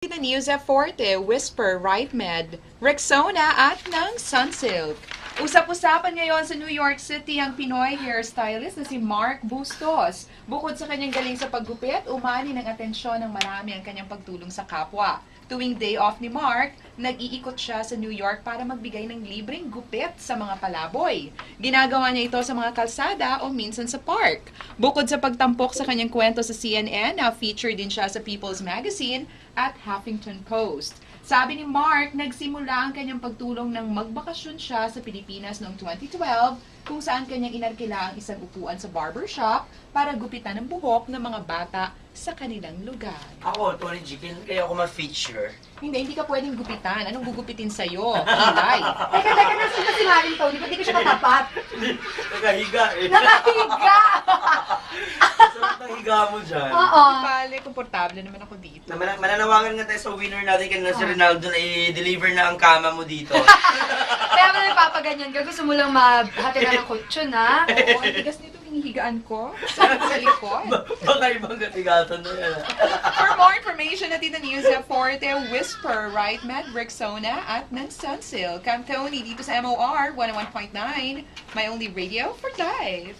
Na News at Forte, Whisper, Right Med, Rexona at ng Sunsilk. Usap-usapan ngayon sa New York City ang Pinoy hairstylist na si Mark Bustos. Bukod sa kanyang galing sa paggupit, umani ng atensyon ng marami ang kanyang pagtulong sa kapwa. Tuwing day off ni Mark, nag-iikot siya sa New York para magbigay ng libreng gupit sa mga palaboy. Ginagawa niya ito sa mga kalsada o minsan sa park. Bukod sa pagtampok sa kanyang kwento sa CNN, featured din siya sa People's Magazine at Huffington Post. Sabi ni Mark, nagsimula ang kanyang pagtulong nang magbakasyon siya sa Pilipinas noong 2012 kung saan kanyang inarkila ang isang upuan sa barbershop para gupitan ang buhok ng mga bata sa kanilang lugar. Ako, Tony G, kaya ako ma-feature. Hindi ka pwedeng gupitan. Anong gugupitin sa'yo? Kilay. Teka, nasa ka si Maring Tony, ba't di ko siya katapat? Nakahiga eh. Nakahiga! Sarap ng higa mo dyan. Oo. Bale, komportable naman ako dito. Mananawagan nga tayo sa winner natin kanina si Ronaldo na i-deliver na ang kama mo dito. Kaya mo nagpapaganyan ka, gusto mo lang mahati na ng kutsyon, ha? Oo, ang tigas nito hinihigaan ko sa likod. Baka ibang katigatan na yan. For more information at the News at Forte, Whisper, Right Med, Rexona at ng Sunsilk. I'm Tony dito sa MOR 101.9, my only radio for life.